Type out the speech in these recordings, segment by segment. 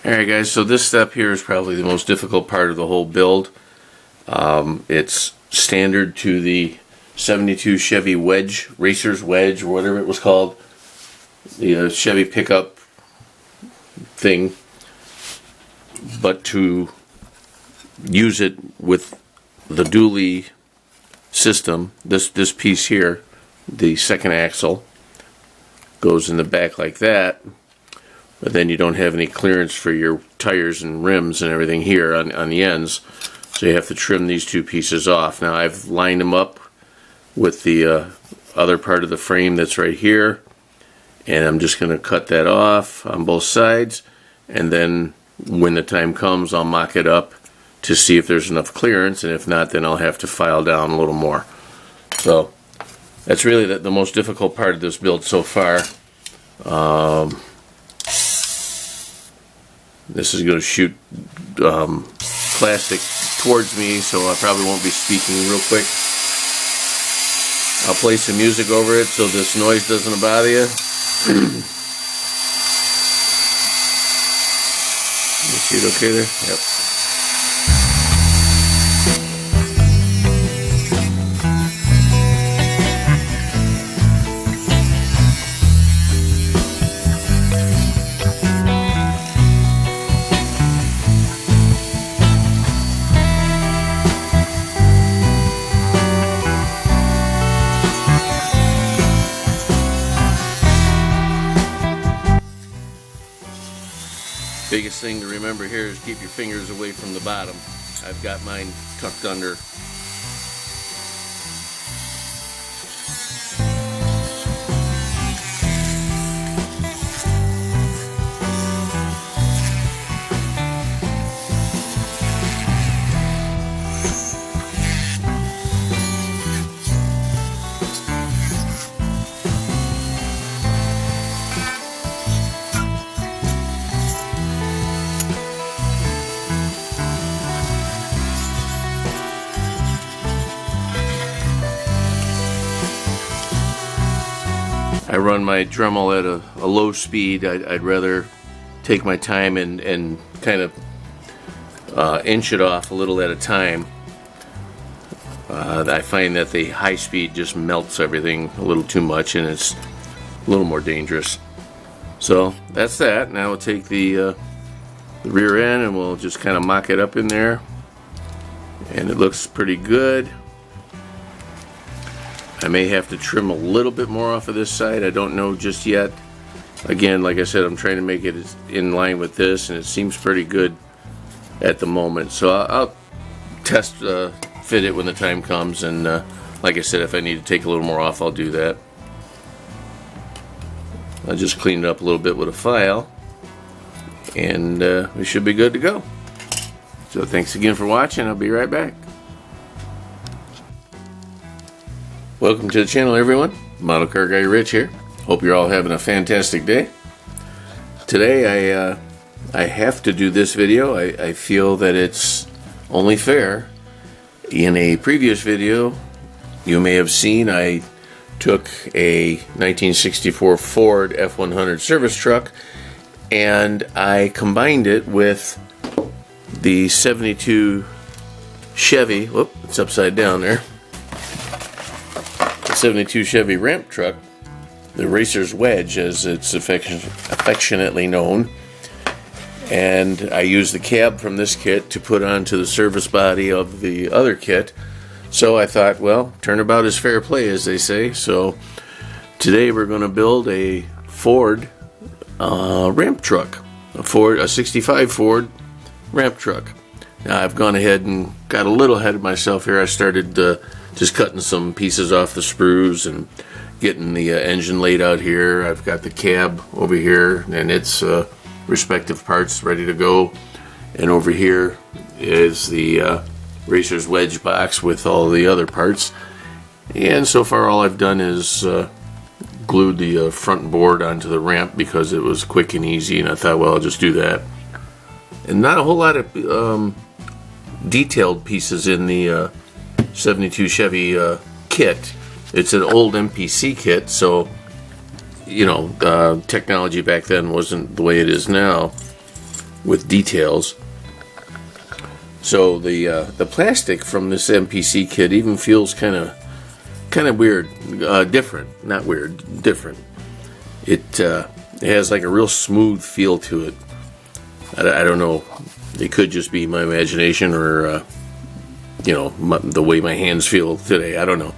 Alright guys, so this step here is probably the most difficult part of the whole build. It's standard to the 72 Chevy wedge, racer's wedge, or whatever it was called. The Chevy pickup thing. But to use it with the dually system, this piece here, the second axle, goes in the back like that. But then you don't have any clearance for your tires and rims and everything here on the ends. So you have to trim these two pieces off. Now I've lined them up with the other part of the frame that's right here. And I'm just going to cut that off on both sides. And then when the time comes, I'll mock it up to see if there's enough clearance. And if not, then I'll have to file down a little more. So that's really the most difficult part of this build so far. This is going to shoot plastic towards me, so I probably won't be speaking real quick. I'll play some music over it so this noise doesn't bother you. You see it okay there? Yep. Biggest thing to remember here is keep your fingers away from the bottom. I've got mine tucked under. I run my Dremel at a low speed. I'd rather take my time and kind of inch it off a little at a time. I find that the high speed just melts everything a little too much and it's a little more dangerous. So that's that. Now we'll take the rear end and we'll just kind of mock it up in there. And it looks pretty good. I may have to trim a little bit more off of this side. I don't know just yet. Again, like I said, I'm trying to make it in line with this, and it seems pretty good at the moment. So I'll test fit it when the time comes, and like I said, if I need to take a little more off, I'll do that. I'll just clean it up a little bit with a file, and we should be good to go. So thanks again for watching. I'll be right back. Welcome to the channel, everyone. Model Car Guy Rich here. Hope you're all having a fantastic day. Today I have to do this video. I feel that it's only fair. In a previous video you may have seen I took a 1964 Ford F100 service truck and I combined it with the 72 Chevy, whoop, it's upside down there, 72 Chevy ramp truck, the racer's wedge as it's affectionately known, and I used the cab from this kit to put onto the service body of the other kit. So I thought, well, turnabout is fair play, as they say. So today we're going to build a Ford ramp truck, a 65 Ford ramp truck. Now I've gone ahead and got a little ahead of myself here. I started just cutting some pieces off the sprues and getting the engine laid out here. I've got the cab over here and its respective parts ready to go. And over here is the racer's wedge box with all the other parts. And so far all I've done is glued the front board onto the ramp because it was quick and easy, and I thought, well, I'll just do that. And not a whole lot of detailed pieces in the 72 Chevy kit. It's an old MPC kit, so you know, technology back then wasn't the way it is now. with details. So the plastic from this MPC kit even feels kind of weird, different, not weird, different. It has like a real smooth feel to it. I don't know. It could just be my imagination or the way my hands feel today. I don't know.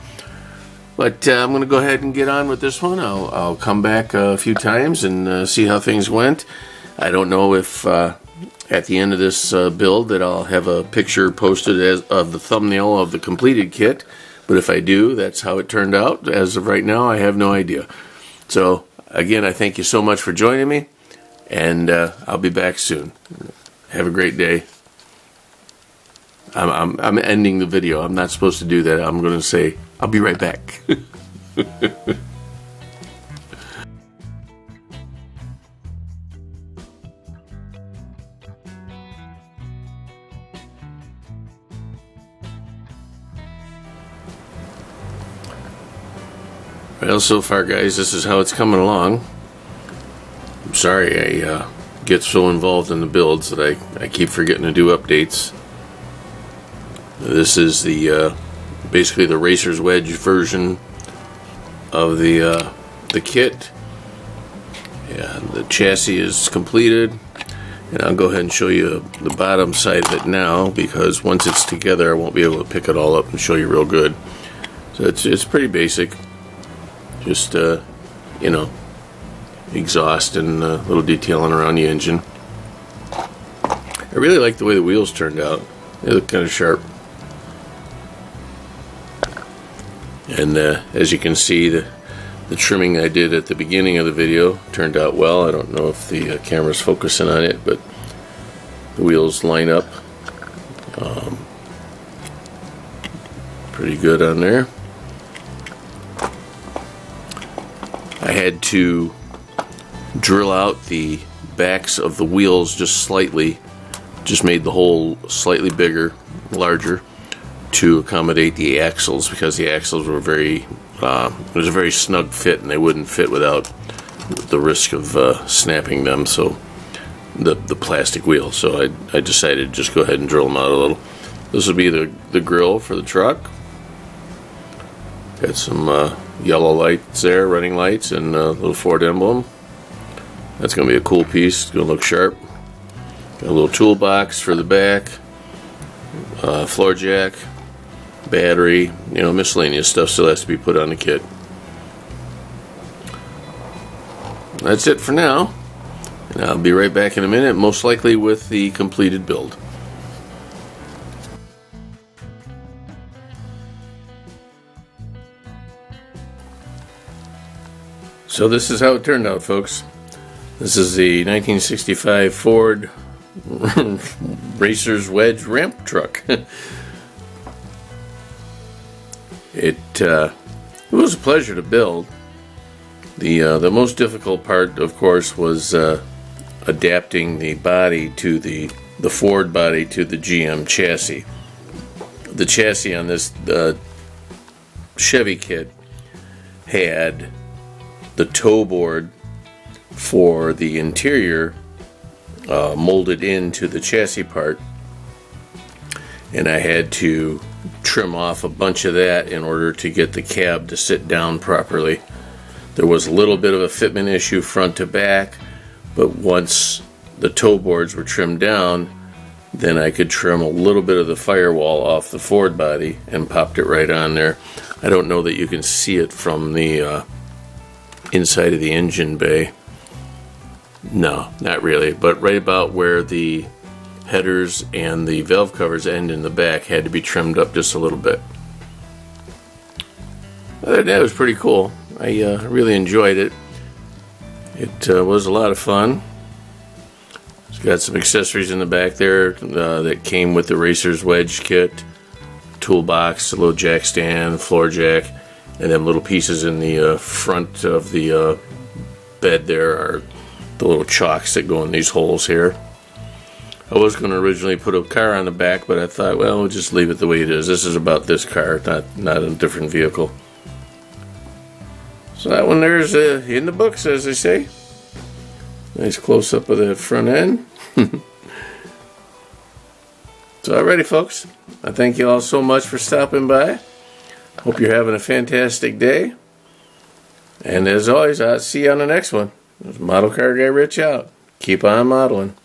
But I'm going to go ahead and get on with this one. I'll come back a few times and see how things went. I don't know if at the end of this build that I'll have a picture posted of the thumbnail of the completed kit. But if I do, that's how it turned out. As of right now, I have no idea. So again, I thank you so much for joining me. And I'll be back soon. Have a great day. I'm ending the video. I'm not supposed to do that. I'm going to say, I'll be right back. Well, so far, guys, this is how it's coming along. I'm sorry I get so involved in the builds that I keep forgetting to do updates. This is the basically the racer's wedge version of the kit. Yeah, the chassis is completed, and I'll go ahead and show you the bottom side of it now, because once it's together I won't be able to pick it all up and show you real good. So it's pretty basic, just exhaust and a little detailing around the engine. I really like the way the wheels turned out. They look kind of sharp. And as you can see, the trimming I did at the beginning of the video turned out well. I don't know if the camera's focusing on it, but the wheels line up pretty good on there. I had to drill out the backs of the wheels just slightly, just made the hole slightly bigger, larger, to accommodate the axles, because the axles were it was a very snug fit and they wouldn't fit without the risk of snapping them, so the plastic wheels. So I decided to just go ahead and drill them out a little. This will be the grille for the truck. Got some yellow lights there, running lights, and a little Ford emblem. That's going to be a cool piece. It's going to look sharp. Got a little toolbox for the back, floor jack, battery, miscellaneous stuff still has to be put on the kit. That's it for now, and I'll be right back in a minute, most likely with the completed build. So this is how it turned out, folks. This is the 1965 Ford Racer's Wedge ramp truck. It was a pleasure to build. The most difficult part, of course, was adapting the body to the Ford body to the GM chassis. The chassis on this Chevy kit had the toe board for the interior molded into the chassis part, and I had to trim off a bunch of that in order to get the cab to sit down properly. There was a little bit of a fitment issue front to back, but once the toe boards were trimmed down, then I could trim a little bit of the firewall off the Ford body and popped it right on there. I don't know that you can see it from the inside of the engine bay. No, not really, but right about where the headers and the valve covers end in the back had to be trimmed up just a little bit. Other than that, it was pretty cool. I really enjoyed it. It was a lot of fun. It's got some accessories in the back there that came with the Racer's Wedge kit. Toolbox, a little jack stand, floor jack, and then little pieces in the front of the bed there are the little chocks that go in these holes here. I was going to originally put a car on the back, but I thought, well, we'll just leave it the way it is. This is about this car, not a different vehicle. So that one there's in the books, as they say. Nice close-up of that front end. So alrighty folks, I thank you all so much for stopping by. Hope you're having a fantastic day. And as always, I'll see you on the next one. Model Car Guy Rich out. Keep on modeling.